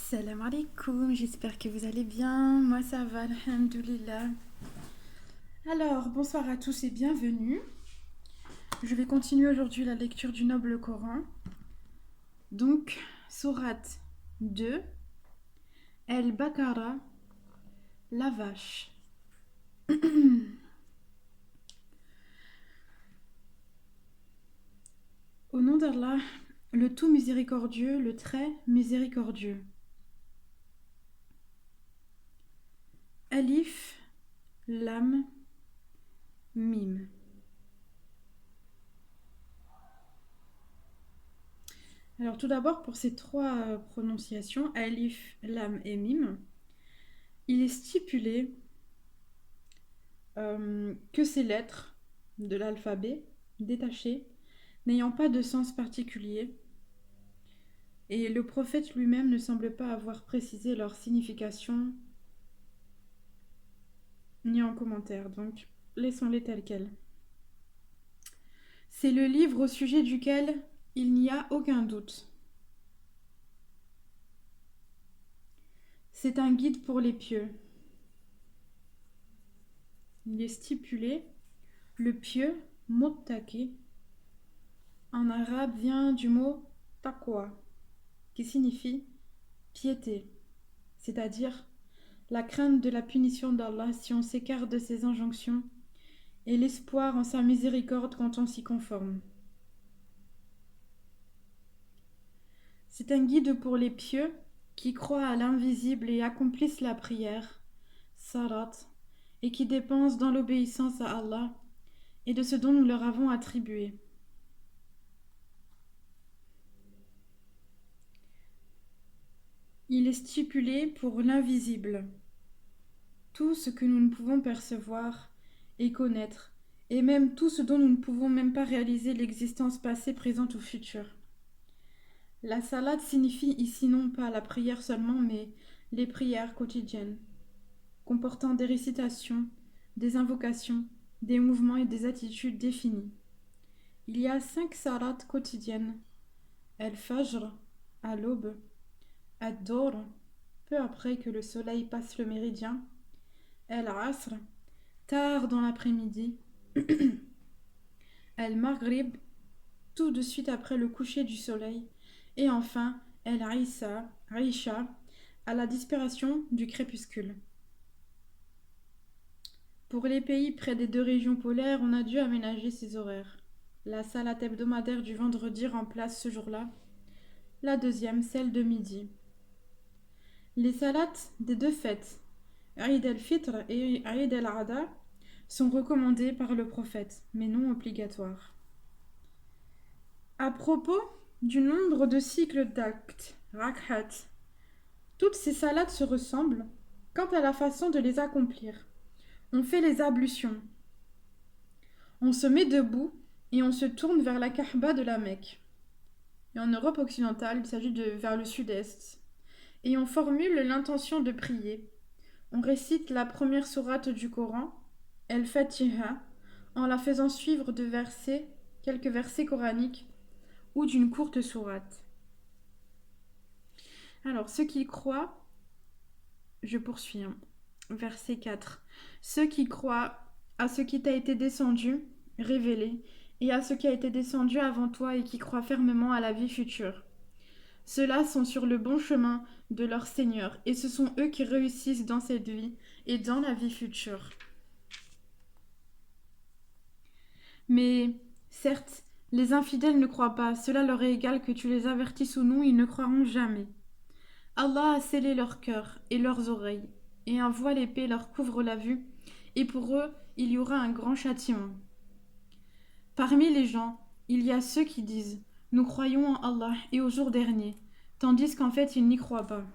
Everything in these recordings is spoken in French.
Salam alaikum, j'espère que vous allez bien. Moi ça va, alhamdoulilah. Alors, bonsoir à tous et bienvenue. Je vais continuer aujourd'hui la lecture du noble Coran. Donc, sourate 2, El-Baqara, la vache. Au nom d'Allah, le tout miséricordieux, le très miséricordieux. Alif, Lam, Mim. Alors tout d'abord, pour ces trois prononciations, Alif, Lam et Mim, il est stipulé que ces lettres de l'alphabet, détachées, n'ayant pas de sens particulier, et le prophète lui-même ne semble pas avoir précisé leur signification ni en commentaire, donc laissons-les telles quelles. C'est le livre au sujet duquel il n'y a aucun doute. C'est un guide pour les pieux. Il est stipulé, le pieux, muttaqi, en arabe vient du mot taqwa, qui signifie piété, c'est-à-dire la crainte de la punition d'Allah si on s'écarte de ses injonctions et l'espoir en sa miséricorde quand on s'y conforme. C'est un guide pour les pieux qui croient à l'invisible et accomplissent la prière, salat, et qui dépensent dans l'obéissance à Allah et de ce dont nous leur avons attribué. Il est stipulé pour l'invisible, tout ce que nous ne pouvons percevoir et connaître, et même tout ce dont nous ne pouvons même pas réaliser l'existence passée, présente ou future. La salade signifie ici non pas la prière seulement, mais les prières quotidiennes, comportant des récitations, des invocations, des mouvements et des attitudes définis. Il y a 5 salades quotidiennes. El-Fajr, à l'aube, Ad-Dor, peu après que le soleil passe le méridien, El-Asr, tard dans l'après-midi, El-Maghrib, tout de suite après le coucher du soleil, et enfin El-Aïcha, à la disparition du crépuscule. Pour les pays près des 2 régions polaires, on a dû aménager ces horaires. La salate hebdomadaire du vendredi remplace ce jour-là, la deuxième, celle de midi. Les salates des 2 fêtes, Eid el-Fitr et Eid el-Adha, sont recommandées par le prophète, mais non obligatoires. À propos du nombre de cycles d'actes, rakhat, toutes ces salades se ressemblent quant à la façon de les accomplir. On fait les ablutions. On se met debout et on se tourne vers la Kaaba de la Mecque. Et en Europe occidentale, il s'agit de vers le sud-est. Et on formule l'intention de prier. On récite la première sourate du Coran, El-Fatiha, en la faisant suivre de versets, quelques versets coraniques, ou d'une courte sourate. Alors, ceux qui croient, je poursuis, verset 4. Ceux qui croient à ce qui t'a été descendu, révélé, et à ce qui a été descendu avant toi et qui croient fermement à la vie future. Ceux-là sont sur le bon chemin de leur Seigneur, et ce sont eux qui réussissent dans cette vie et dans la vie future. Mais, certes, les infidèles ne croient pas, cela leur est égal que tu les avertisses ou non, ils ne croiront jamais. Allah a scellé leur cœur et leurs oreilles, et un voile épais leur couvre la vue, et pour eux, il y aura un grand châtiment. Parmi les gens, il y a ceux qui disent « Nous croyons en Allah et au jour dernier », tandis qu'en fait, ils n'y croient pas.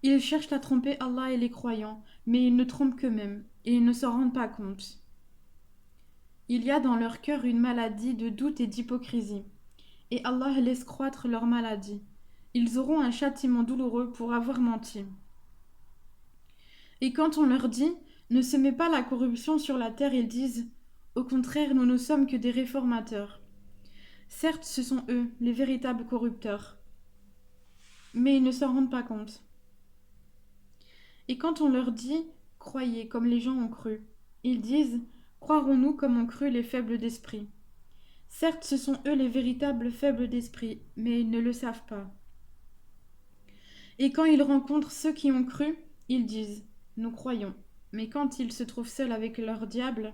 Ils cherchent à tromper Allah et les croyants, mais ils ne trompent qu'eux-mêmes, et ils ne s'en rendent pas compte. Il y a dans leur cœur une maladie de doute et d'hypocrisie, et Allah laisse croître leur maladie. Ils auront un châtiment douloureux pour avoir menti. Et quand on leur dit « Ne semez pas la corruption sur la terre », ils disent « Au contraire, nous ne sommes que des réformateurs. » Certes, ce sont eux, les véritables corrupteurs. mais ils ne s'en rendent pas compte. Et quand on leur dit « Croyez comme les gens ont cru », ils disent « Croirons-nous comme ont cru les faibles d'esprit ?» Certes, ce sont eux les véritables faibles d'esprit, mais ils ne le savent pas. Et quand ils rencontrent ceux qui ont cru, ils disent « Nous croyons ». Mais quand ils se trouvent seuls avec leur diable,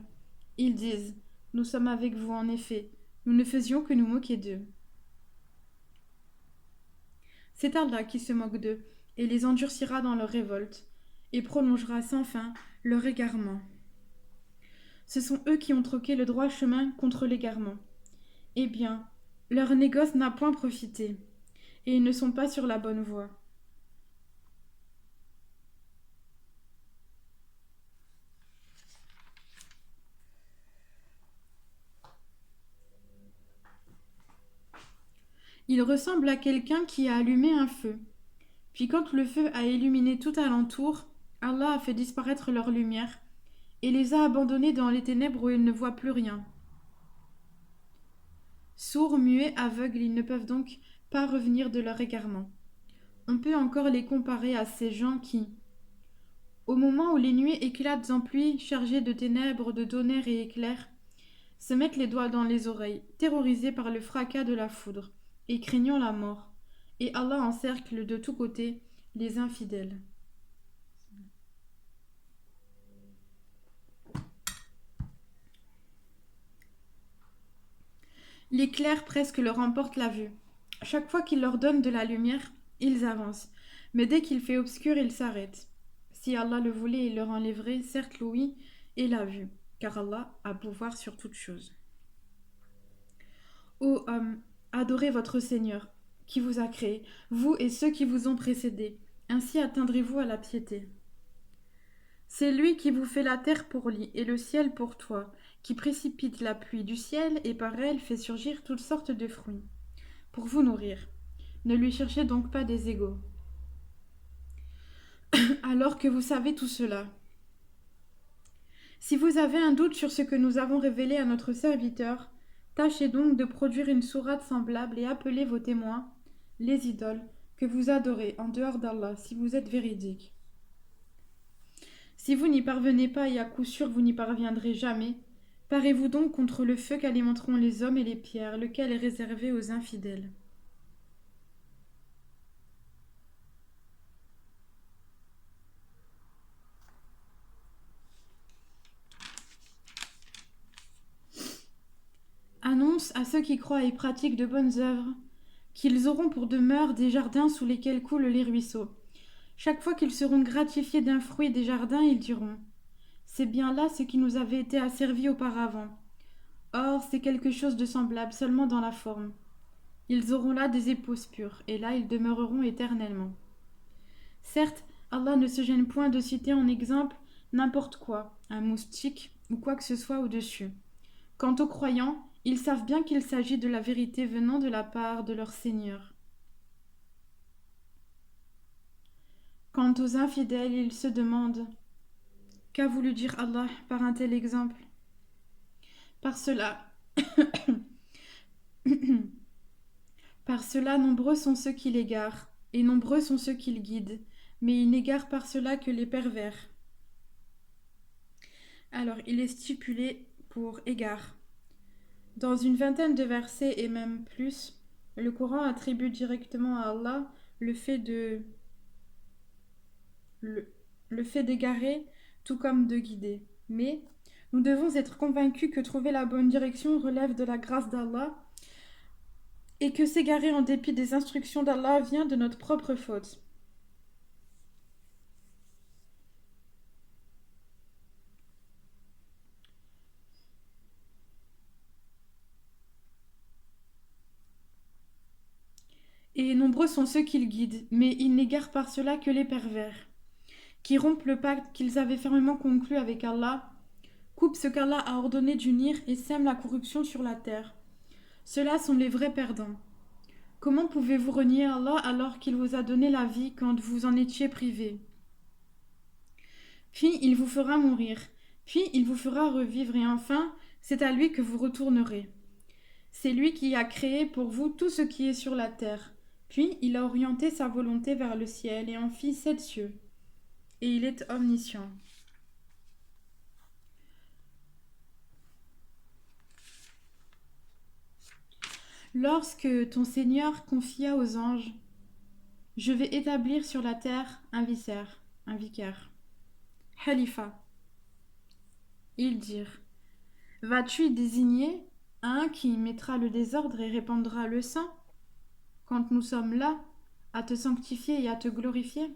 ils disent « Nous sommes avec vous en effet, nous ne faisions que nous moquer d'eux. » C'est Allah qui se moque d'eux et les endurcira dans leur révolte, et prolongera sans fin leur égarement. Ce sont eux qui ont troqué le droit chemin contre l'égarement. Eh bien, leur négoce n'a point profité, et ils ne sont pas sur la bonne voie. Il ressemble à quelqu'un qui a allumé un feu. Puis quand le feu a illuminé tout alentour, Allah a fait disparaître leur lumière et les a abandonnés dans les ténèbres où ils ne voient plus rien. Sourds, muets, aveugles, ils ne peuvent donc pas revenir de leur égarement. On peut encore les comparer à ces gens qui, au moment où les nuées éclatent en pluie chargées de ténèbres, de tonnerres et éclairs, se mettent les doigts dans les oreilles, terrorisés par le fracas de la foudre et craignant la mort, et Allah encercle de tous côtés les infidèles. L'éclair presque leur emporte la vue. Chaque fois qu'il leur donne de la lumière, ils avancent, mais dès qu'il fait obscur, ils s'arrêtent. Si Allah le voulait, il leur enlèverait certes l'ouïe et la vue, car Allah a pouvoir sur toute chose. Ô homme, adorez votre Seigneur, qui vous a créé, vous et ceux qui vous ont précédés, ainsi atteindrez-vous à la piété. C'est lui qui vous fait la terre pour lit et le ciel pour toit, qui précipite la pluie du ciel et par elle fait surgir toutes sortes de fruits, pour vous nourrir. Ne lui cherchez donc pas des égaux. Alors que vous savez tout cela. Si vous avez un doute sur ce que nous avons révélé à notre serviteur, tâchez donc de produire une sourate semblable et appelez vos témoins, les idoles, que vous adorez en dehors d'Allah, si vous êtes véridiques. Si vous n'y parvenez pas, et à coup sûr vous n'y parviendrez jamais, parez-vous donc contre le feu qu'alimenteront les hommes et les pierres, lequel est réservé aux infidèles. Annonce à ceux qui croient et pratiquent de bonnes œuvres qu'ils auront pour demeure des jardins sous lesquels coulent les ruisseaux. Chaque fois qu'ils seront gratifiés d'un fruit des jardins, ils diront « C'est bien là ce qui nous avait été asservi auparavant. Or, c'est quelque chose de semblable seulement dans la forme. Ils auront là des épouses pures, et là ils demeureront éternellement. » Certes, Allah ne se gêne point de citer en exemple n'importe quoi, un moustique ou quoi que ce soit au-dessus. Quant aux croyants, ils savent bien qu'il s'agit de la vérité venant de la part de leur Seigneur. Quant aux infidèles, ils se demandent « Qu'a voulu dire Allah par un tel exemple ?» Par cela, par cela, nombreux sont ceux qui l'égarent, et nombreux sont ceux qui le guident, mais ils n'égarent par cela que les pervers. Alors, il est stipulé pour égard. Dans une vingtaine de versets et même plus, le Coran attribue directement à Allah le fait d'égarer, tout comme de guider. Mais nous devons être convaincus que trouver la bonne direction relève de la grâce d'Allah et que s'égarer en dépit des instructions d'Allah vient de notre propre faute. Et nombreux sont ceux qui le guident, mais ils n'égarent par cela que les pervers, qui rompent le pacte qu'ils avaient fermement conclu avec Allah, coupent ce qu'Allah a ordonné d'unir et sèment la corruption sur la terre. Ceux-là sont les vrais perdants. Comment pouvez-vous renier Allah alors qu'il vous a donné la vie quand vous en étiez privés? Puis il vous fera mourir, puis il vous fera revivre, et enfin, c'est à lui que vous retournerez. C'est lui qui a créé pour vous tout ce qui est sur la terre, Puis il a orienté sa volonté vers le ciel et en fit 7 cieux. Et il est omniscient. Lorsque ton Seigneur confia aux anges, je vais établir sur la terre un vicaire, Khalifa. Ils dirent, vas-tu y désigner un qui mettra le désordre et répandra le sang, quand nous sommes là, à te sanctifier et à te glorifier?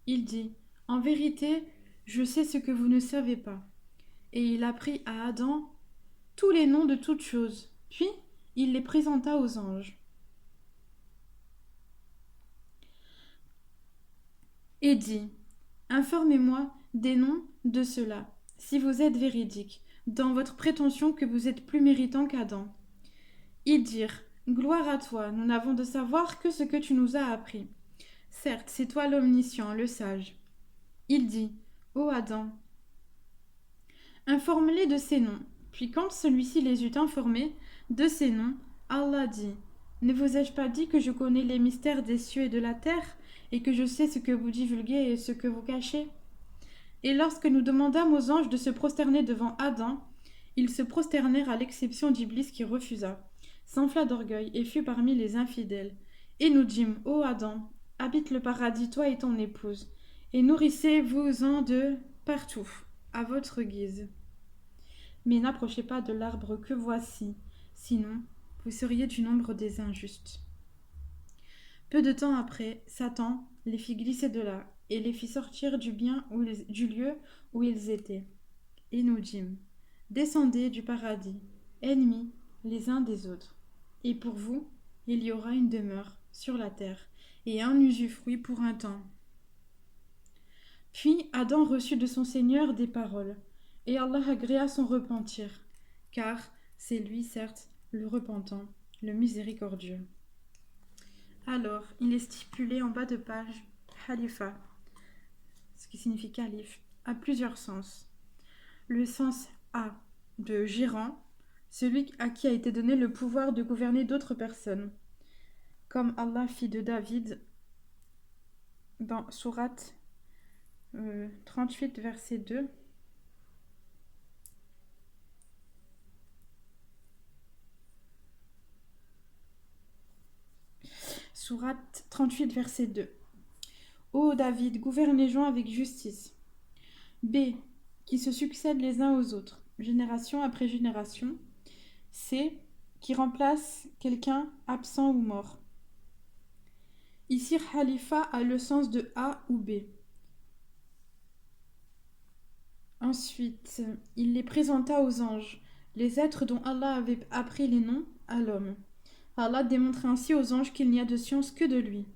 Il dit, en vérité, je sais ce que vous ne savez pas. Et il apprit à Adam tous les noms de toutes choses, puis il les présenta aux anges. Et dit, informez-moi des noms de ceux-là, si vous êtes véridiques, dans votre prétention que vous êtes plus méritant qu'Adam. Ils dirent, gloire à toi, nous n'avons de savoir que ce que tu nous as appris. Certes, c'est toi l'omniscient, le sage. Il dit, ô Adam, informe-les de ces noms. Puis quand celui-ci les eut informés de ces noms, Allah dit, ne vous ai-je pas dit que je connais les mystères des cieux et de la terre, et que je sais ce que vous divulguez et ce que vous cachez? Et lorsque nous demandâmes aux anges de se prosterner devant Adam, ils se prosternèrent à l'exception d'Iblis qui refusa, s'enfla d'orgueil et fut parmi les infidèles. Et nous dîmes, ô Adam, habite le paradis, toi et ton épouse, et nourrissez-vous-en de partout, à votre guise. Mais n'approchez pas de l'arbre que voici, sinon vous seriez du nombre des injustes. Peu de temps après, Satan les fit glisser de là, et les fit sortir du lieu où ils étaient. Et nous dîmes, descendez du paradis, ennemis les uns des autres. Et pour vous, il y aura une demeure sur la terre, et un usufruit pour un temps. Puis Adam reçut de son Seigneur des paroles, et Allah agréa son repentir, car c'est lui, certes, le repentant, le miséricordieux. Alors, il est stipulé en bas de page Khalifa, ce qui signifie calife, a plusieurs sens. Le sens A de gérant, celui à qui a été donné le pouvoir de gouverner d'autres personnes, comme Allah fit de David dans Sourate 38, verset 2. Sourate 38, verset 2. Ô David, gouverne les gens avec justice. B. Qui se succèdent les uns aux autres, génération après génération. C. Qui remplace quelqu'un absent ou mort. Ici, Khalifa a le sens de A ou B. Ensuite, il les présenta aux anges, les êtres dont Allah avait appris les noms à l'homme. Allah démontre ainsi aux anges qu'il n'y a de science que de lui.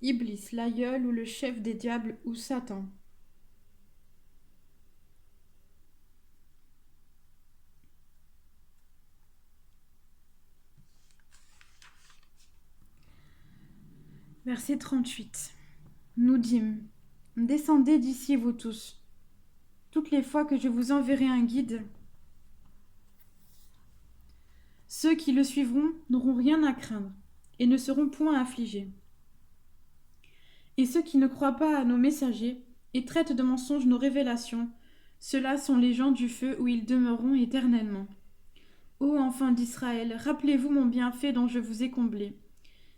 Iblis, l'aïeul ou le chef des diables ou Satan. Verset 38. Nous dîmes, descendez d'ici vous tous. Toutes les fois que je vous enverrai un guide, ceux qui le suivront n'auront rien à craindre et ne seront point affligés. Et ceux qui ne croient pas à nos messagers et traitent de mensonges nos révélations, ceux-là sont les gens du feu où ils demeureront éternellement. Ô enfants d'Israël, rappelez-vous mon bienfait dont je vous ai comblé.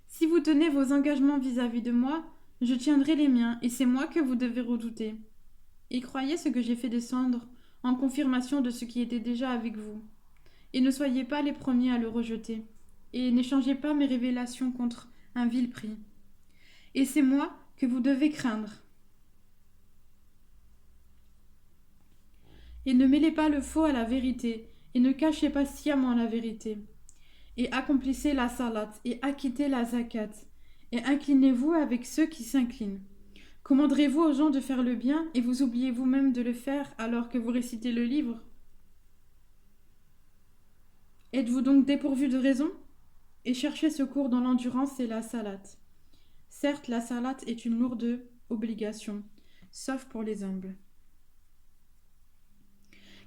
Si vous tenez vos engagements vis-à-vis de moi, je tiendrai les miens, et c'est moi que vous devez redouter. Et croyez ce que j'ai fait descendre, en confirmation de ce qui était déjà avec vous. Et ne soyez pas les premiers à le rejeter, et n'échangez pas mes révélations contre un vil prix. Et c'est moi que vous devez craindre. Et ne mêlez pas le faux à la vérité, et ne cachez pas sciemment la vérité. Et accomplissez la salat, et acquittez la zakat, et inclinez-vous avec ceux qui s'inclinent. Commanderez-vous aux gens de faire le bien, et vous oubliez vous-même de le faire alors que vous récitez le livre? Êtes-vous donc dépourvu de raison? Et cherchez secours dans l'endurance et la salat. Certes, la salat est une lourde obligation, sauf pour les humbles,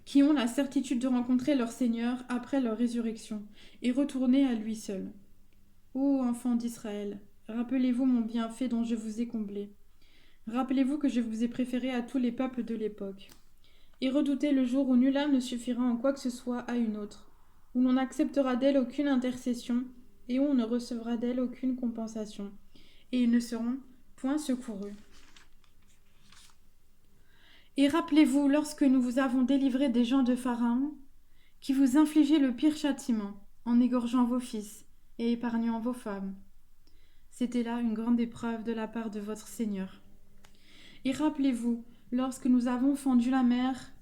qui ont la certitude de rencontrer leur Seigneur après leur résurrection, et retourner à lui seul. Ô enfants d'Israël, rappelez-vous mon bienfait dont je vous ai comblé. Rappelez-vous que je vous ai préféré à tous les peuples de l'époque. Et redoutez le jour où nul âme ne suffira en quoi que ce soit à une autre, où l'on n'acceptera d'elle aucune intercession, et où on ne recevra d'elle aucune compensation, et ils ne seront point secourus. Et rappelez-vous lorsque nous vous avons délivré des gens de Pharaon, qui vous infligeaient le pire châtiment, en égorgeant vos fils et épargnant vos femmes. C'était là une grande épreuve de la part de votre Seigneur. Et rappelez-vous, lorsque nous avons fendu la mer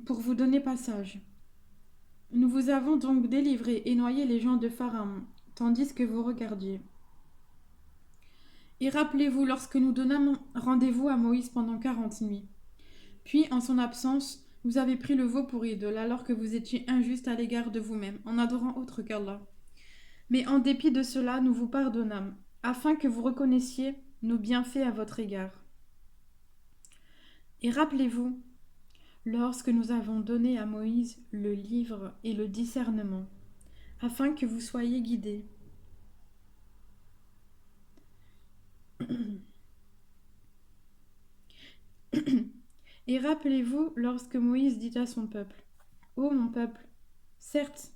pour vous donner passage. Nous vous avons donc délivré et noyé les gens de Pharaon, tandis que vous regardiez. Et rappelez-vous lorsque nous donnâmes rendez-vous à Moïse pendant 40 nuits. Puis, en son absence, vous avez pris le veau pour idole, alors que vous étiez injuste à l'égard de vous-même, en adorant autre qu'Allah. Mais en dépit de cela, nous vous pardonnâmes, afin que vous reconnaissiez nos bienfaits à votre égard. Et rappelez-vous, lorsque nous avons donné à Moïse le livre et le discernement, afin que vous soyez guidés. Et rappelez-vous lorsque Moïse dit à son peuple, « Ô mon peuple, certes,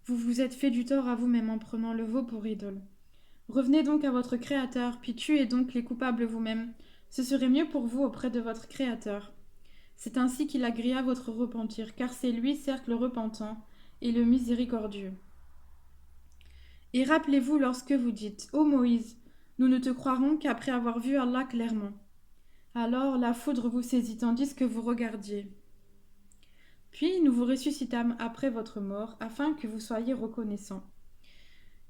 vous vous êtes fait du tort à vous-même en prenant le veau pour idole. Revenez donc à votre Créateur, puis tuez donc les coupables vous-même. Ce serait mieux pour vous auprès de votre Créateur. C'est ainsi qu'il agrée votre repentir, car c'est lui certes le repentant et le miséricordieux. Et rappelez-vous lorsque vous dites, Ô Moïse, nous ne te croirons qu'après avoir vu Allah clairement. Alors la foudre vous saisit tandis que vous regardiez. Puis nous vous ressuscitâmes après votre mort, afin que vous soyez reconnaissants.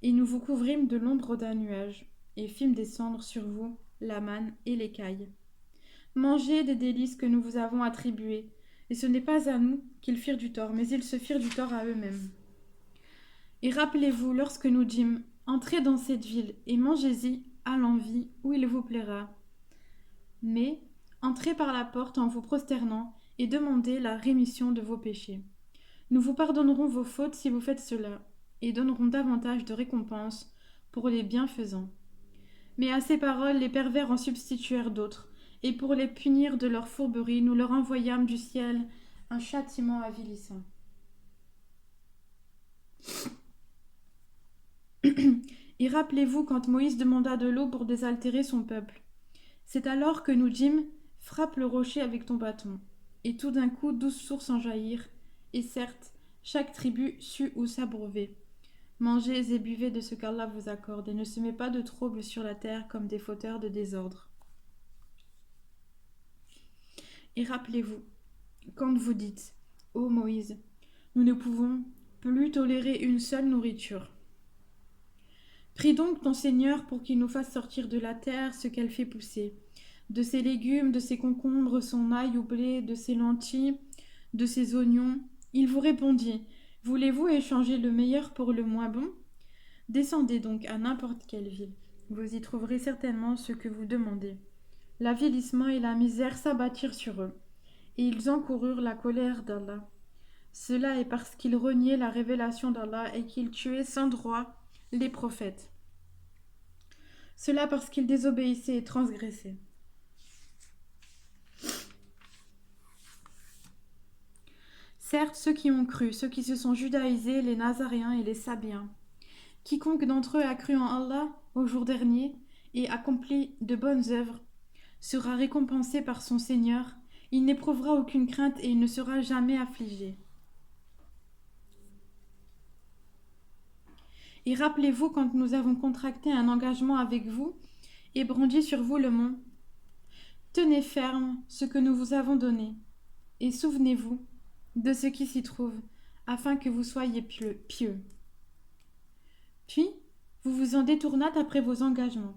Et nous vous couvrîmes de l'ombre d'un nuage, et fîmes descendre sur vous la manne et l'écaille. Mangez des délices que nous vous avons attribuées, et ce n'est pas à nous qu'ils firent du tort, mais ils se firent du tort à eux-mêmes. Et rappelez-vous lorsque nous dîmes, entrez dans cette ville, et mangez-y à l'envi, où il vous plaira. Mais entrez par la porte en vous prosternant, et demandez la rémission de vos péchés. Nous vous pardonnerons vos fautes si vous faites cela, et donnerons davantage de récompenses pour les bienfaisants. Mais à ces paroles, les pervers en substituèrent d'autres, et pour les punir de leur fourberie, nous leur envoyâmes du ciel un châtiment avilissant. Et rappelez-vous quand Moïse demanda de l'eau pour désaltérer son peuple. C'est alors que nous dîmes, frappe le rocher avec ton bâton. Et tout d'un coup, 12 sources en jaillirent, et certes, chaque tribu sut où s'abreuver. Mangez et buvez de ce qu'Allah vous accorde, et ne semez pas de trouble sur la terre comme des fauteurs de désordre. Et rappelez-vous, quand vous dites, ô Moïse, nous ne pouvons plus tolérer une seule nourriture. Prie donc ton Seigneur pour qu'il nous fasse sortir de la terre ce qu'elle fait pousser, de ses légumes, de ses concombres, son ail ou blé, de ses lentilles, de ses oignons. Il vous répondit, voulez-vous échanger le meilleur pour le moins bon ? Descendez donc à n'importe quelle ville. Vous y trouverez certainement ce que vous demandez. L'avilissement et la misère s'abattirent sur eux, et ils encoururent la colère d'Allah. Cela est parce qu'ils reniaient la révélation d'Allah et qu'ils tuaient sans droit les prophètes. Cela parce qu'ils désobéissaient et transgressaient. Certes, ceux qui ont cru, ceux qui se sont judaïsés, les Nazaréens et les Sabiens. Quiconque d'entre eux a cru en Allah au jour dernier et accompli de bonnes œuvres sera récompensé par son Seigneur. Il n'éprouvera aucune crainte et il ne sera jamais affligé. Et rappelez-vous quand nous avons contracté un engagement avec vous et brandi sur vous le mont. Tenez ferme ce que nous vous avons donné, et souvenez-vous de ce qui s'y trouve, afin que vous soyez pieux. Puis, vous vous en détournâtes après vos engagements.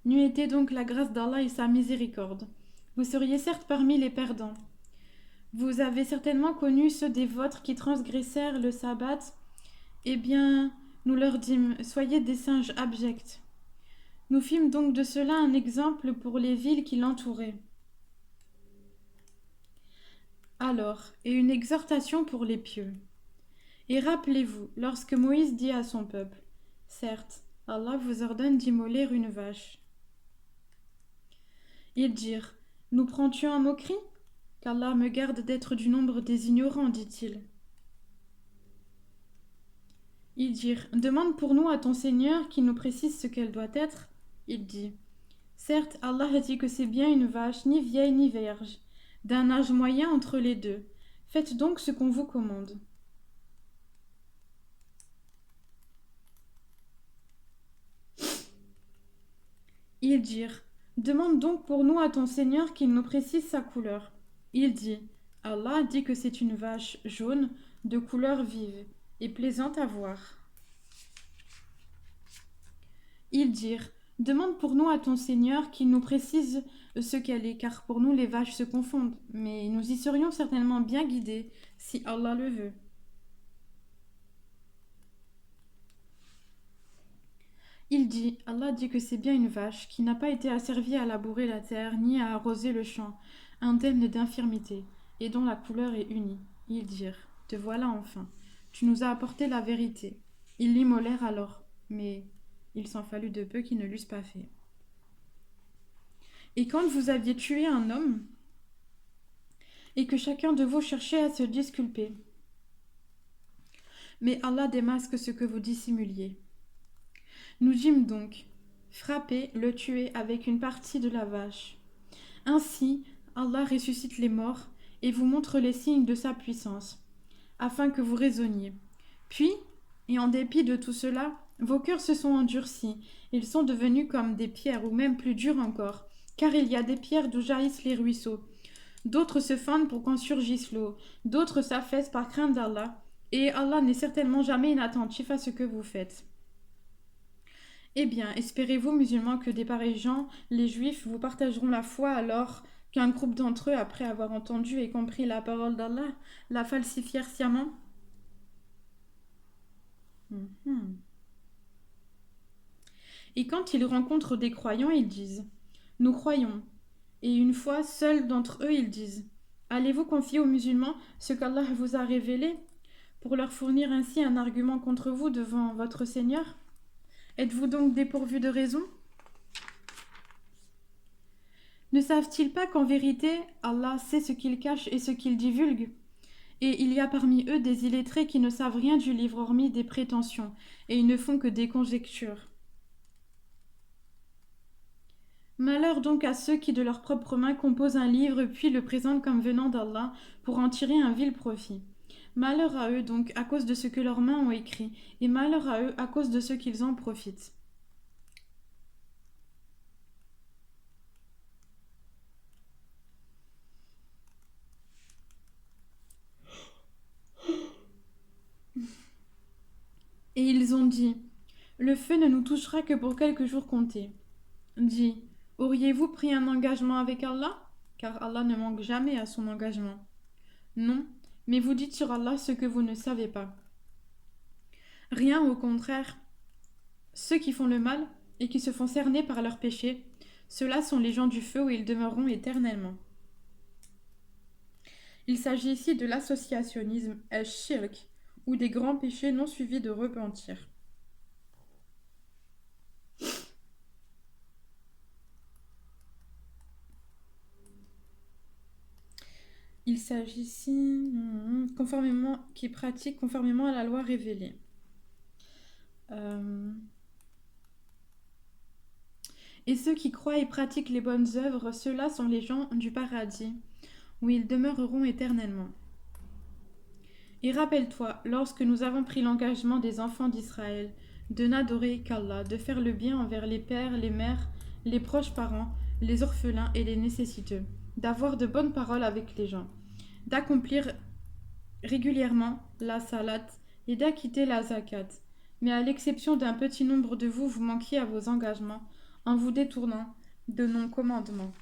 N'eût été donc la grâce d'Allah et sa miséricorde. Vous seriez certes parmi les perdants. Vous avez certainement connu ceux des vôtres qui transgressèrent le sabbat. Eh bien, nous leur dîmes, soyez des singes abjects. Nous fîmes donc de cela un exemple pour les villes qui l'entouraient. Alors, et une exhortation pour les pieux. Et rappelez-vous, lorsque Moïse dit à son peuple, « Certes, Allah vous ordonne d'immoler une vache. » Ils dirent, « Nous prends-tu en moquerie? Qu'Allah me garde d'être du nombre des ignorants, dit-il. » Ils dirent, « Demande pour nous à ton Seigneur qu'il nous précise ce qu'elle doit être. » Il dit, « Certes, Allah a dit que c'est bien une vache, ni vieille ni vierge, d'un âge moyen entre les deux. Faites donc ce qu'on vous commande. » Ils dirent, « Demande donc pour nous à ton Seigneur qu'il nous précise sa couleur. » Il dit, « Allah dit que c'est une vache jaune, de couleur vive, et plaisante à voir. » Ils dirent, « Demande pour nous à ton Seigneur qu'il nous précise ce qu'elle est, car pour nous les vaches se confondent, mais nous y serions certainement bien guidés, si Allah le veut. » Il dit, Allah dit que c'est bien une vache qui n'a pas été asservie à labourer la terre ni à arroser le champ, indemne d'infirmité, et dont la couleur est unie. Ils dirent, te voilà enfin, tu nous as apporté la vérité. Ils l'immolèrent alors, mais il s'en fallut de peu qu'ils ne l'eussent pas fait. Et quand vous aviez tué un homme, et que chacun de vous cherchait à se disculper, mais Allah démasque ce que vous dissimuliez. Nous dîmes donc, frapper, le tuer avec une partie de la vache. Ainsi, Allah ressuscite les morts et vous montre les signes de sa puissance, afin que vous raisonniez. Puis, et en dépit de tout cela, vos cœurs se sont endurcis, ils sont devenus comme des pierres, ou même plus durs encore, car il y a des pierres d'où jaillissent les ruisseaux. D'autres se fendent pour qu'en surgisse l'eau, d'autres s'affaissent par crainte d'Allah, et Allah n'est certainement jamais inattentif à ce que vous faites. Eh bien, espérez-vous, musulmans, que des pareils gens, les juifs, vous partageront la foi alors qu'un groupe d'entre eux, après avoir entendu et compris la parole d'Allah, la falsifièrent sciemment? Et quand ils rencontrent des croyants, ils disent, « Nous croyons. » Et une fois, seuls d'entre eux, ils disent, « Allez-vous confier aux musulmans ce qu'Allah vous a révélé, pour leur fournir ainsi un argument contre vous devant votre Seigneur? Êtes-vous donc dépourvus de raison? Ne savent-ils pas qu'en vérité, Allah sait ce qu'ils cachent et ce qu'ils divulguent? Et il y a parmi eux des illettrés qui ne savent rien du livre hormis des prétentions, et ils ne font que des conjectures. Malheur donc à ceux qui de leurs propres mains composent un livre puis le présentent comme venant d'Allah pour en tirer un vil profit. Malheur à eux donc à cause de ce que leurs mains ont écrit, et malheur à eux à cause de ce qu'ils en profitent. Et ils ont dit, le feu ne nous touchera que pour quelques jours comptés. Dit, auriez-vous pris un engagement avec Allah? Car Allah ne manque jamais à son engagement. Non, mais vous dites sur Allah ce que vous ne savez pas. Rien, au contraire. Ceux qui font le mal et qui se font cerner par leurs péchés, ceux-là sont les gens du feu où ils demeureront éternellement. Il s'agit ici de l'associationnisme, al-shirk, ou des grands péchés non suivis de repentir. Il s'agit ici qui pratique conformément à la loi révélée. Et ceux qui croient et pratiquent les bonnes œuvres, ceux-là sont les gens du paradis, où ils demeureront éternellement. Et rappelle-toi, lorsque nous avons pris l'engagement des enfants d'Israël, de n'adorer qu'Allah, de faire le bien envers les pères, les mères, les proches parents, les orphelins et les nécessiteux, d'avoir de bonnes paroles avec les gens, d'accomplir régulièrement la salat et d'acquitter la zakat. Mais à l'exception d'un petit nombre de vous, vous manquiez à vos engagements en vous détournant de nos commandements.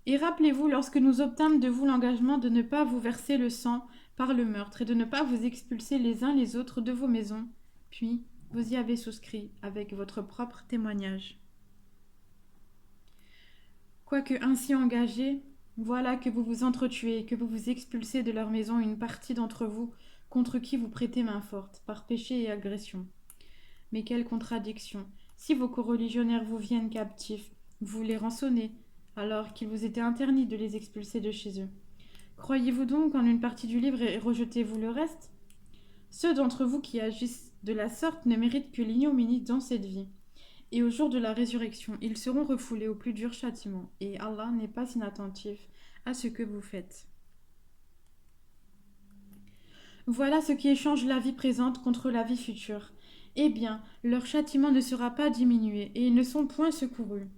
Et rappelez-vous lorsque nous obtîmes de vous l'engagement de ne pas vous verser le sang par le meurtre et de ne pas vous expulser les uns les autres de vos maisons, puis vous y avez souscrit avec votre propre témoignage. Quoique ainsi engagés, Voilà que vous vous entretuez, que vous vous expulsez de leur maison une partie d'entre vous, contre qui vous prêtez main forte, par péché et agression. Mais quelle contradiction! Si vos coreligionnaires vous viennent captifs, vous les rançonnez, alors qu'il vous était interdit de les expulser de chez eux. Croyez-vous donc en une partie du livre et rejetez-vous le reste? Ceux d'entre vous qui agissent de la sorte ne méritent que l'ignominie dans cette vie. Et au jour de la résurrection, ils seront refoulés au plus dur châtiment, et Allah n'est pas inattentif à ce que vous faites. Voilà ce qui échange la vie présente contre la vie future. Eh bien, leur châtiment ne sera pas diminué, et ils ne sont point secourus.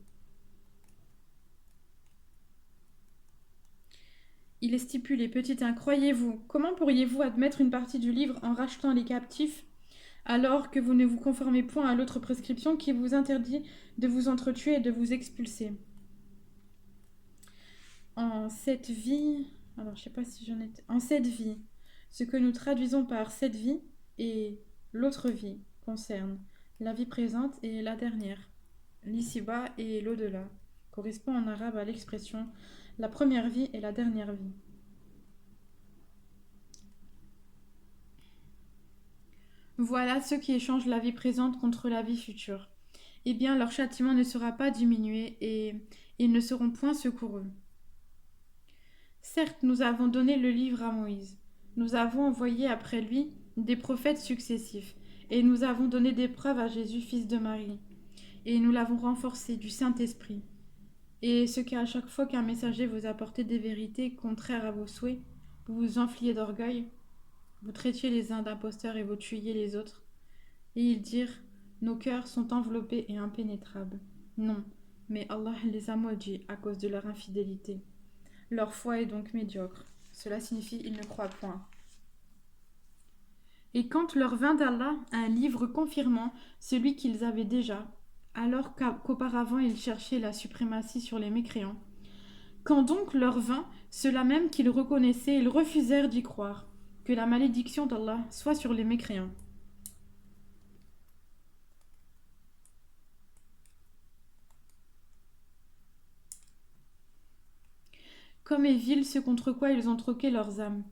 Il est stipulé, petit 1, croyez-vous, comment pourriez-vous admettre une partie du livre en rachetant les captifs, alors que vous ne vous conformez point à l'autre prescription qui vous interdit de vous entretuer et de vous expulser? En cette vie, alors je sais pas si j'en étais. En cette vie, ce que nous traduisons par cette vie et l'autre vie concerne la vie présente et la dernière, l'ici-bas et l'au-delà, correspond en arabe à l'expression la première vie et la dernière vie. Voilà ceux qui échangent la vie présente contre la vie future. Eh bien, leur châtiment ne sera pas diminué et ils ne seront point secourus. Certes, nous avons donné le livre à Moïse. Nous avons envoyé après lui des prophètes successifs, et nous avons donné des preuves à Jésus, fils de Marie, et nous l'avons renforcé du Saint-Esprit. Et ce qu'à chaque fois qu'un messager vous apportait des vérités contraires à vos souhaits, vous vous enfliez d'orgueil, vous traitiez les uns d'imposteurs et vous tuiez les autres. Et ils dirent, nos cœurs sont enveloppés et impénétrables. Non, mais Allah les a maudits à cause de leur infidélité. Leur foi est donc médiocre. Cela signifie ils ne croient point. Et quand leur vint d'Allah un livre confirmant celui qu'ils avaient déjà, alors qu'auparavant ils cherchaient la suprématie sur les mécréants, quand donc leur vint cela même qu'ils reconnaissaient, ils refusèrent d'y croire, que la malédiction d'Allah soit sur les mécréants. Comme est vil ce contre quoi ils ont troqué leurs âmes.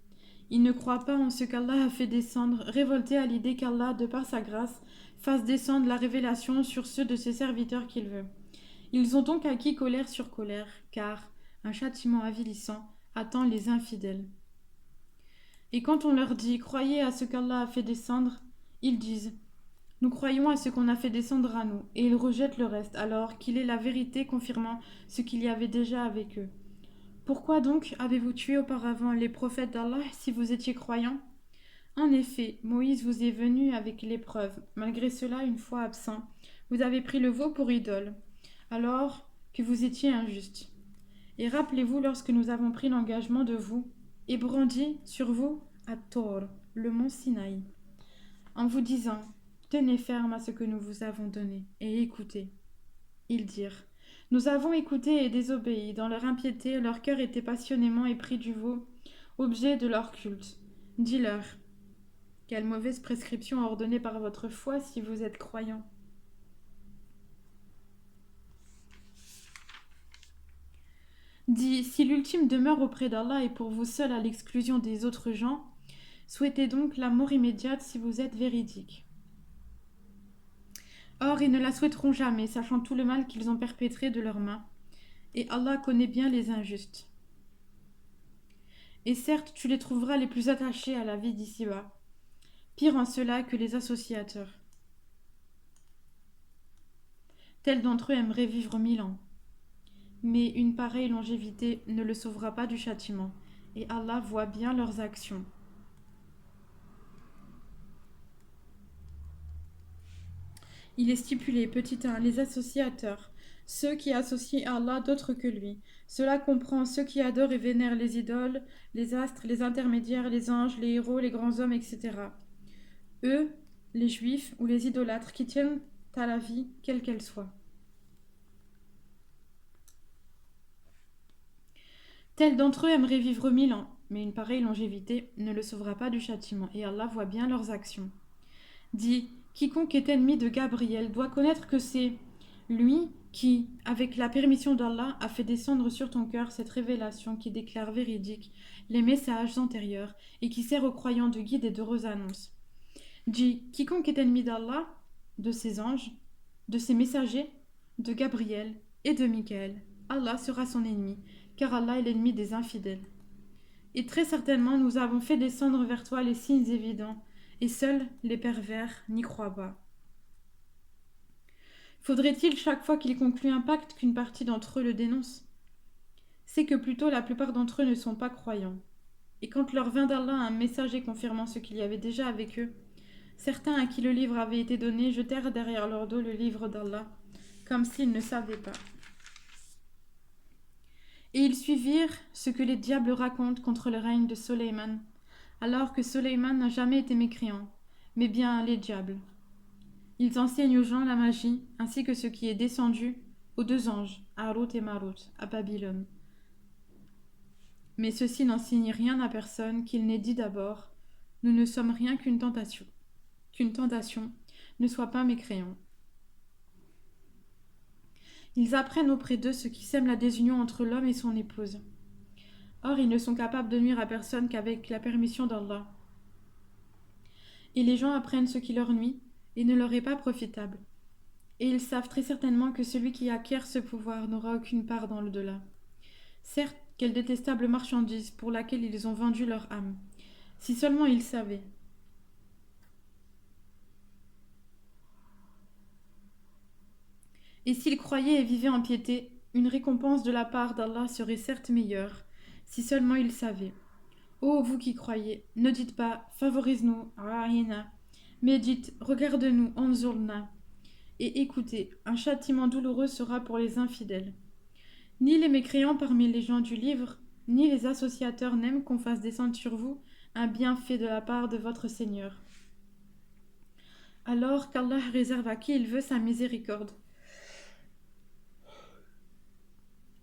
Ils ne croient pas en ce qu'Allah a fait descendre, révoltés à l'idée qu'Allah, de par sa grâce, fasse descendre la révélation sur ceux de ses serviteurs qu'il veut. Ils ont donc acquis colère sur colère, car un châtiment avilissant attend les infidèles. Et quand on leur dit « Croyez à ce qu'Allah a fait descendre », ils disent « Nous croyons à ce qu'on a fait descendre à nous », et ils rejettent le reste, alors qu'il est la vérité confirmant ce qu'il y avait déjà avec eux. Pourquoi donc avez-vous tué auparavant les prophètes d'Allah si vous étiez croyants? En effet, Moïse vous est venu avec l'épreuve. Malgré cela, une fois absent, vous avez pris le veau pour idole, alors que vous étiez injuste. Et rappelez-vous lorsque nous avons pris l'engagement de vous et brandi sur vous à Tor, le mont Sinaï, en vous disant « Tenez ferme à ce que nous vous avons donné et écoutez. » Ils dirent « Nous avons écouté et désobéi. Dans leur impiété, leur cœur était passionnément épris du veau, objet de leur culte. Dis-leur, quelle mauvaise prescription ordonnée par votre foi si vous êtes croyants. Dis, si l'ultime demeure auprès d'Allah est pour vous seul à l'exclusion des autres gens, souhaitez donc la mort immédiate si vous êtes véridiques. Or, ils ne la souhaiteront jamais, sachant tout le mal qu'ils ont perpétré de leurs mains. Et Allah connaît bien les injustes. Et certes, tu les trouveras les plus attachés à la vie d'ici-bas, pire en cela que les associateurs. Tel d'entre eux aimerait vivre 1000 ans. Mais une pareille longévité ne le sauvera pas du châtiment, et Allah voit bien leurs actions. Il est stipulé, petit 1, les associateurs, ceux qui associent à Allah d'autres que lui. Cela comprend ceux qui adorent et vénèrent les idoles, les astres, les intermédiaires, les anges, les héros, les grands hommes, etc. Eux, les juifs ou les idolâtres qui tiennent à la vie, quelle qu'elle soit. Tel d'entre eux aimerait vivre 1000 ans, mais une pareille longévité ne le sauvera pas du châtiment, et Allah voit bien leurs actions. Dit, quiconque est ennemi de Gabriel doit connaître que c'est Lui qui, avec la permission d'Allah, a fait descendre sur ton cœur cette révélation qui déclare véridique les messages antérieurs et qui sert aux croyants de guide et d'heureuse annonce. Dis, quiconque est ennemi d'Allah, de ses anges, de ses messagers, de Gabriel et de Michael, Allah sera son ennemi, car Allah est l'ennemi des infidèles. Et très certainement nous avons fait descendre vers toi les signes évidents, et seuls les pervers n'y croient pas. Faudrait-il chaque fois qu'ils concluent un pacte qu'une partie d'entre eux le dénonce? C'est que plutôt la plupart d'entre eux ne sont pas croyants. Et quand leur vint d'Allah un messager confirmant ce qu'il y avait déjà avec eux, certains à qui le livre avait été donné jetèrent derrière leur dos le livre d'Allah, comme s'ils ne savaient pas. Et ils suivirent ce que les diables racontent contre le règne de Soleiman, alors que Soleiman n'a jamais été mécréant, mais bien les diables. Ils enseignent aux gens la magie, ainsi que ce qui est descendu aux deux anges, Harut et Marut, à Babylone. Mais ceux-ci n'enseignent rien à personne qu'il n'ait dit d'abord, nous ne sommes rien qu'une tentation, ne sois pas mécréant. Ils apprennent auprès d'eux ce qui sème la désunion entre l'homme et son épouse. Or, ils ne sont capables de nuire à personne qu'avec la permission d'Allah. Et les gens apprennent ce qui leur nuit et ne leur est pas profitable. Et ils savent très certainement que celui qui acquiert ce pouvoir n'aura aucune part dans l'au-delà. Certes, quelle détestable marchandise pour laquelle ils ont vendu leur âme. Si seulement ils savaient. Et s'ils croyaient et vivaient en piété, une récompense de la part d'Allah serait certes meilleure, si seulement ils savaient. Ô vous qui croyez, ne dites pas favorise-nous, Ra'ina, mais dites regarde-nous, Anzurna, et écoutez, un châtiment douloureux sera pour les infidèles. Ni les mécréants parmi les gens du livre, ni les associateurs n'aiment qu'on fasse descendre sur vous un bienfait de la part de votre Seigneur. Alors qu'Allah réserve à qui il veut sa miséricorde.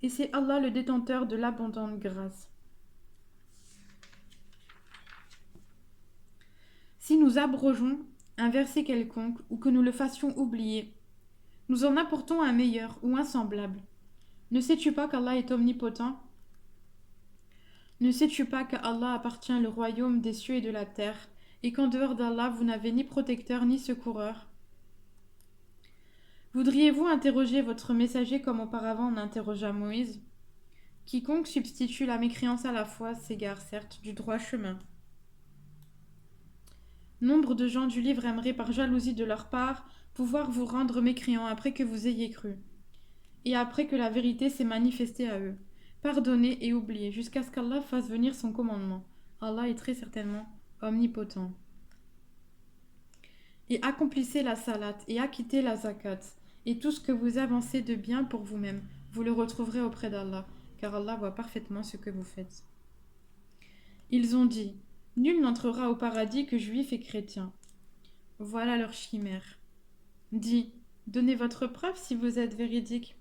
Et c'est Allah le détenteur de l'abondante grâce. Si nous abrogeons un verset quelconque ou que nous le fassions oublier, nous en apportons un meilleur ou un semblable. Ne sais-tu pas qu'Allah est omnipotent? Ne sais-tu pas qu'à Allah appartient le royaume des cieux et de la terre, et qu'en dehors d'Allah vous n'avez ni protecteur ni secoureur? Voudriez-vous interroger votre messager comme auparavant on interrogea Moïse? Quiconque substitue la mécréance à la foi s'égare certes du droit chemin. Nombre de gens du livre aimeraient par jalousie de leur part pouvoir vous rendre mécréants après que vous ayez cru, et après que la vérité s'est manifestée à eux. Pardonnez et oubliez jusqu'à ce qu'Allah fasse venir son commandement. Allah est très certainement omnipotent. Et accomplissez la salat et acquittez la zakat, et tout ce que vous avancez de bien pour vous-même, vous le retrouverez auprès d'Allah, car Allah voit parfaitement ce que vous faites. Ils ont dit, nul n'entrera au paradis que juif et chrétien. Voilà leur chimère. Dis, donnez votre preuve si vous êtes véridique.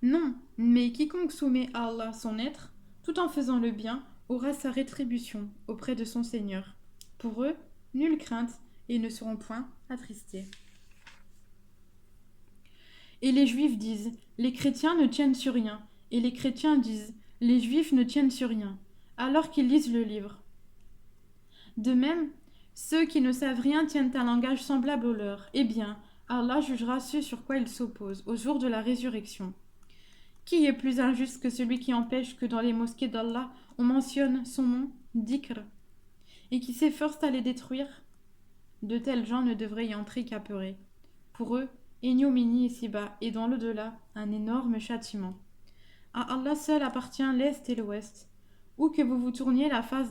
Non, mais quiconque soumet à Allah son être, tout en faisant le bien, aura sa rétribution auprès de son Seigneur. Pour eux, nulle crainte, et ils ne seront point attristés. Et les Juifs disent, les chrétiens ne tiennent sur rien, et les chrétiens disent, les Juifs ne tiennent sur rien, alors qu'ils lisent le livre. De même, ceux qui ne savent rien tiennent un langage semblable au leur. Eh bien, Allah jugera ce sur quoi ils s'opposent au jour de la résurrection. Qui est plus injuste que celui qui empêche que dans les mosquées d'Allah on mentionne son nom, dhikr, et qui s'efforce à les détruire? De tels gens ne devraient y entrer qu'apeurés. Pour eux, ignominie ici-bas et dans l'au-delà, un énorme châtiment. À Allah seul appartient l'Est et l'Ouest. Où que vous vous tourniez, la face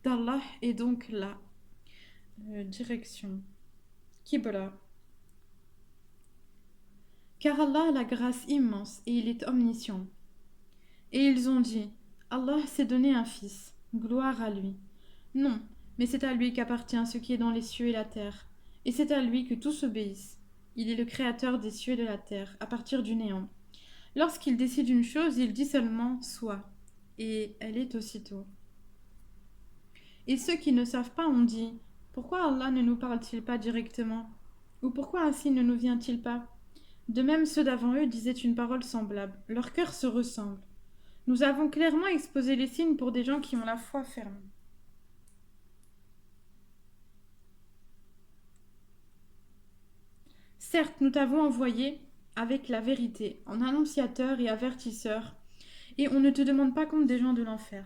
d'Allah est donc là. Direction. Qibla. Car Allah a la grâce immense et il est omniscient. Et ils ont dit, Allah s'est donné un fils, gloire à lui. Non, mais c'est à lui qu'appartient ce qui est dans les cieux et la terre, et c'est à lui que tous obéissent. Il est le créateur des cieux et de la terre, à partir du néant. Lorsqu'il décide une chose, il dit seulement soit, et elle est aussitôt. Et ceux qui ne savent pas ont dit, pourquoi Allah ne nous parle-t-il pas directement? Ou pourquoi ainsi ne nous vient-il pas? De même, ceux d'avant eux disaient une parole semblable. Leurs cœurs se ressemblent. Nous avons clairement exposé les signes pour des gens qui ont la foi ferme. Certes, nous t'avons envoyé avec la vérité, en annonciateur et avertisseur, et on ne te demande pas compte des gens de l'enfer.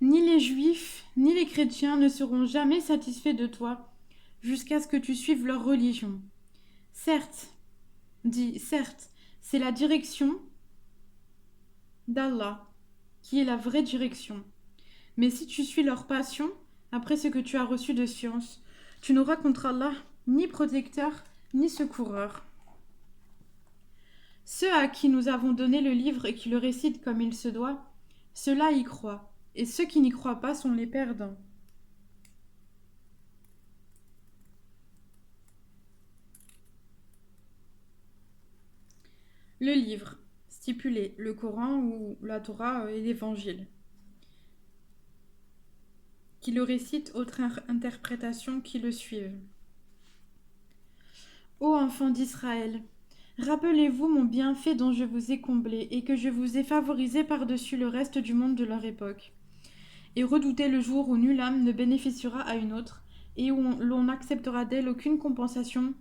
Ni les juifs, ni les chrétiens ne seront jamais satisfaits de toi jusqu'à ce que tu suives leur religion. Certes, certes, c'est la direction d'Allah qui est la vraie direction. Mais si tu suis leur passion, après ce que tu as reçu de science, tu n'auras contre Allah ni protecteur, ni secoureur. Ceux à qui nous avons donné le livre et qui le récitent comme il se doit, ceux-là y croient, et ceux qui n'y croient pas sont les perdants. Le livre, stipulé, le Coran ou la Torah et l'Évangile. Qui le récitent, autre interprétation qui le suivent. Ô enfants d'Israël, rappelez-vous mon bienfait dont je vous ai comblé et que je vous ai favorisé par-dessus le reste du monde de leur époque. Et redoutez le jour où nulle âme ne bénéficiera à une autre, et où l'on n'acceptera d'elle aucune compensation,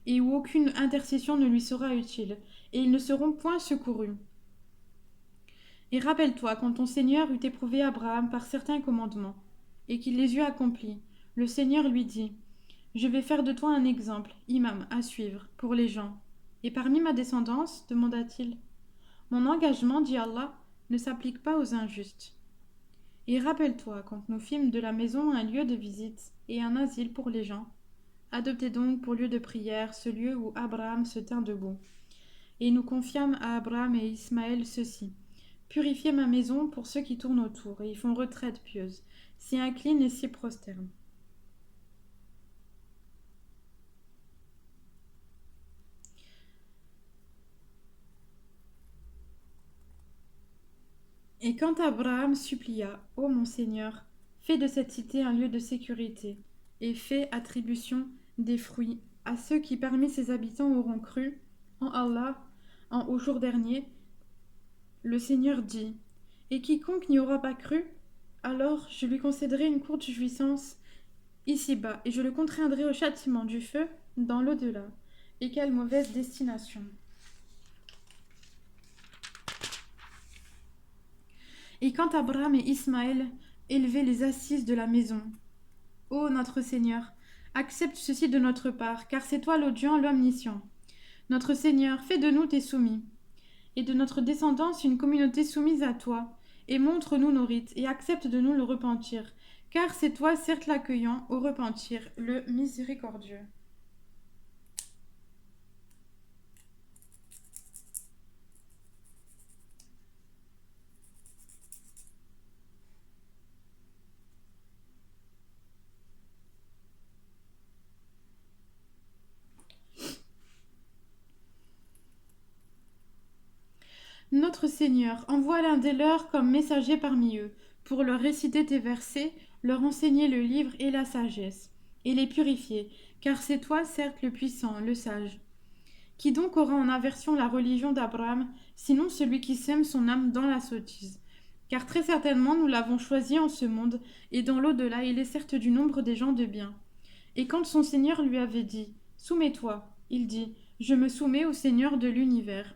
et où aucune intercession ne lui sera utile, et ils ne seront point secourus. Et rappelle-toi quand ton Seigneur eut éprouvé Abraham par certains commandements, et qu'il les eut accomplis, le Seigneur lui dit « Je vais faire de toi un exemple, imam, à suivre, pour les gens. Et parmi ma descendance, demanda-t-il, mon engagement, dit Allah, ne s'applique pas aux injustes. Et rappelle-toi quand nous fîmes de la maison un lieu de visite et un asile pour les gens. Adoptez donc pour lieu de prière ce lieu où Abraham se tint debout. Et nous confiâmes à Abraham et Ismaël ceci. Purifiez ma maison pour ceux qui tournent autour et y font retraite pieuse, s'y inclinent et s'y prosternent. Et quand Abraham supplia, ô mon Seigneur, fais de cette cité un lieu de sécurité, et fais attribution des fruits à ceux qui parmi ses habitants auront cru en Allah au jour dernier, le Seigneur dit, et quiconque n'y aura pas cru, alors je lui concéderai une courte jouissance ici-bas, et je le contraindrai au châtiment du feu dans l'au-delà. Et quelle mauvaise destination! Et quand Abraham et Ismaël élevaient les assises de la maison, ô notre Seigneur, accepte ceci de notre part, car c'est toi l'audient, l'omniscient. Notre Seigneur, fais de nous tes soumis, et de notre descendance une communauté soumise à toi, et montre-nous nos rites, et accepte de nous le repentir, car c'est toi, certes l'accueillant, au repentir, le miséricordieux. Notre Seigneur, envoie l'un des leurs comme messager parmi eux, pour leur réciter tes versets, leur enseigner le livre et la sagesse, et les purifier, car c'est toi, certes, le puissant, le sage. Qui donc aura en aversion la religion d'Abraham, sinon celui qui sème son âme dans la sottise? Car très certainement nous l'avons choisi en ce monde, et dans l'au-delà il est certes du nombre des gens de bien. Et quand son Seigneur lui avait dit « Soumets-toi », il dit « Je me soumets au Seigneur de l'univers ».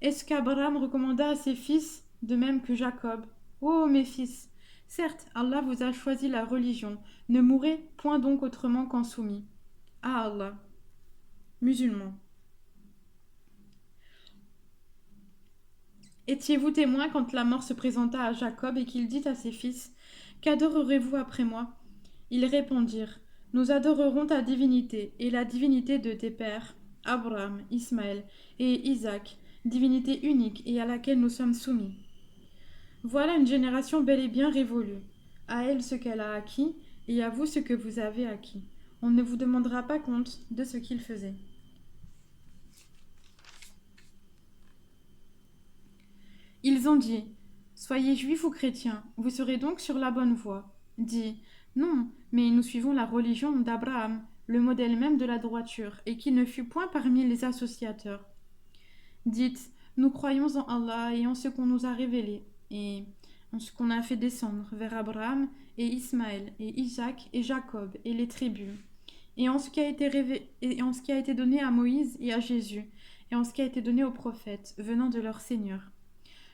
Est-ce qu'Abraham recommanda à ses fils, de même que Jacob, ô mes fils, certes, Allah vous a choisi la religion, ne mourrez point donc autrement qu'en soumis. À Allah. Musulmans. Étiez-vous témoin quand la mort se présenta à Jacob et qu'il dit à ses fils: Qu'adorerez-vous après moi? Ils répondirent: Nous adorerons ta divinité et la divinité de tes pères, Abraham, Ismaël et Isaac, divinité unique et à laquelle nous sommes soumis. Voilà une génération bel et bien révolue. À elle ce qu'elle a acquis, et à vous ce que vous avez acquis. On ne vous demandera pas compte de ce qu'ils faisaient. Ils ont dit: Soyez juifs ou chrétiens, vous serez donc sur la bonne voie. Dit: Non, mais nous suivons la religion d'Abraham, le modèle même de la droiture, et qui ne fut point parmi les associateurs. Dites: Nous croyons en Allah et en ce qu'on nous a révélé, et en ce qu'on a fait descendre vers Abraham et Ismaël et Isaac et Jacob et les tribus, et en ce qui a été et en ce qui a été donné à Moïse et à Jésus, et en ce qui a été donné aux prophètes venant de leur Seigneur.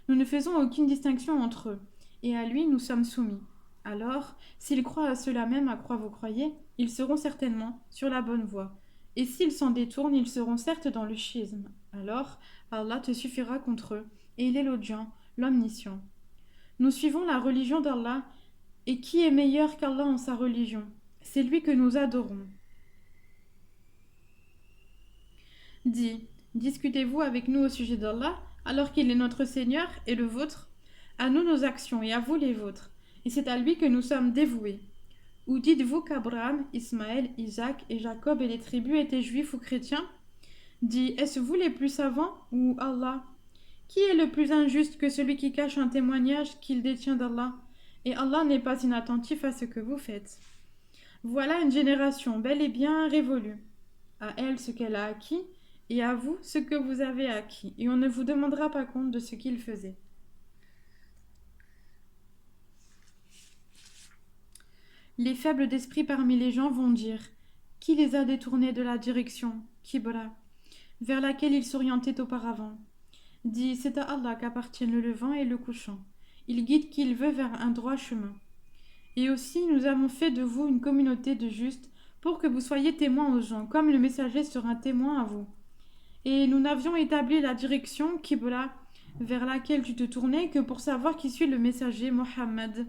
Nous ne faisons aucune distinction entre eux, et à lui nous sommes soumis. Alors, s'ils croient à cela même à quoi vous croyez, ils seront certainement sur la bonne voie. Et s'ils s'en détournent, ils seront certes dans le schisme. Alors, Allah te suffira contre eux, et il est l'audient, l'omniscient. Nous suivons la religion d'Allah, et qui est meilleur qu'Allah en sa religion? C'est lui que nous adorons. Dis, discutez-vous avec nous au sujet d'Allah, alors qu'il est notre Seigneur et le vôtre? À nous nos actions et à vous les vôtres, et c'est à lui que nous sommes dévoués. Ou dites-vous qu'Abraham, Ismaël, Isaac et Jacob et les tribus étaient juifs ou chrétiens? Dis, est-ce vous les plus savants ou Allah? Qui est le plus injuste que celui qui cache un témoignage qu'il détient d'Allah? Et Allah n'est pas inattentif à ce que vous faites. Voilà une génération bel et bien révolue. À elle ce qu'elle a acquis, et à vous ce que vous avez acquis, et on ne vous demandera pas compte de ce qu'ils faisaient. Les faibles d'esprit parmi les gens vont dire: Qui les a détournés de la direction, Kibra, vers laquelle ils s'orientaient auparavant? Dis, c'est à Allah qu'appartiennent le levant et le couchant. Il guide qui il veut vers un droit chemin. Et aussi nous avons fait de vous une communauté de justes pour que vous soyez témoins aux gens, comme le messager sera un témoin à vous. Et nous n'avions établi la direction, Qibla, vers laquelle tu te tournais, que pour savoir qui suit le messager, Mohammed,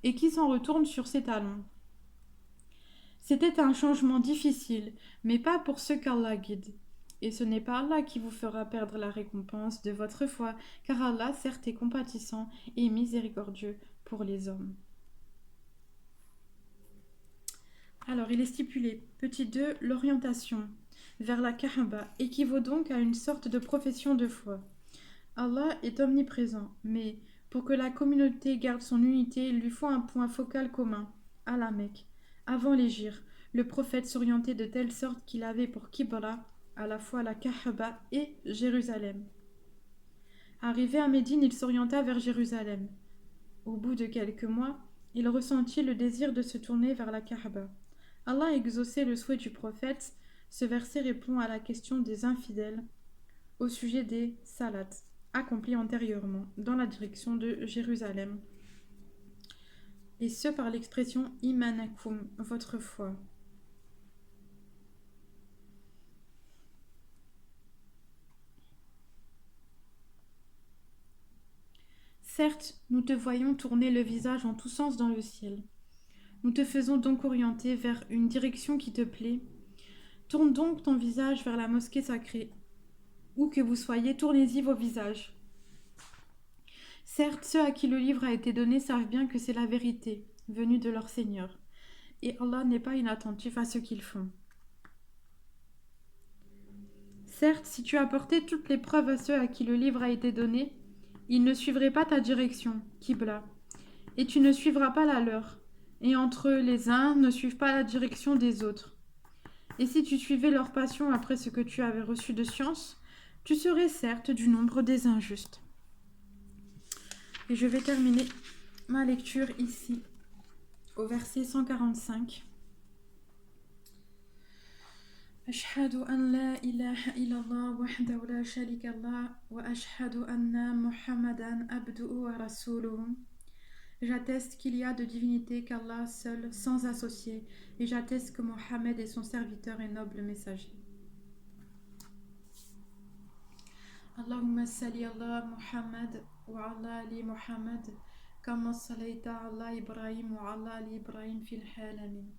et qui s'en retourne sur ses talons. C'était un changement difficile, mais pas pour ceux qu'Allah guide. Et ce n'est pas Allah qui vous fera perdre la récompense de votre foi, car Allah, certes, est compatissant et miséricordieux pour les hommes. Alors, il est stipulé, petit 2, l'orientation vers la Kaaba équivaut donc à une sorte de profession de foi. Allah est omniprésent, mais pour que la communauté garde son unité, il lui faut un point focal commun, à la Mecque. Avant l'Hégire, le prophète s'orientait de telle sorte qu'il avait pour Qibla à la fois la Kaaba et Jérusalem. Arrivé à Médine, il s'orienta vers Jérusalem. Au bout de quelques mois, il ressentit le désir de se tourner vers la Kaaba. Allah a exaucé le souhait du prophète. Ce verset répond à la question des infidèles au sujet des salats accomplis antérieurement dans la direction de Jérusalem. Et ce par l'expression imanakum, votre foi. Certes, nous te voyons tourner le visage en tous sens dans le ciel. Nous te faisons donc orienter vers une direction qui te plaît. Tourne donc ton visage vers la mosquée sacrée. Où que vous soyez, tournez-y vos visages. Certes, ceux à qui le livre a été donné savent bien que c'est la vérité, venue de leur Seigneur. Et Allah n'est pas inattentif à ce qu'ils font. Certes, si tu apportais toutes les preuves à ceux à qui le livre a été donné, ils ne suivraient pas ta direction, Qibla, et tu ne suivras pas la leur. Et entre eux, les uns ne suivent pas la direction des autres. Et si tu suivais leur passion après ce que tu avais reçu de science, tu serais certes du nombre des injustes. Et je vais terminer ma lecture ici, au verset 145. أشهد أن لا إله إلا الله وحده لا شريك له وأشهد أن محمدا عبده ورسوله. J'atteste qu'il y a de divinité qu'Allah seul, sans associé, et j'atteste que Mohammed est son serviteur et noble messager. اللهم صل على محمد وعلى آل محمد كما صليت على إبراهيم وعلى آل إبراهيم في العالمين.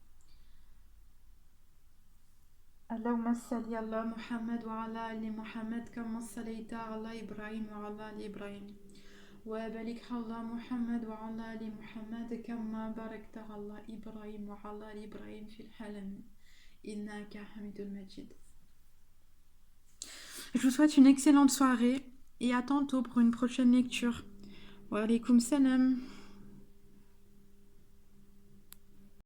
اللهم صل على محمد وعلى آل محمد كما صليت على إبراهيم وعلى آل إبراهيم وبارك على محمد وعلى آل محمد كما باركت على إبراهيم وعلى آل إبراهيم في العالمين إنك حميد مجيد. Je vous souhaite une excellente soirée et à tantôt pour une prochaine lecture. Wa alaykoum salam.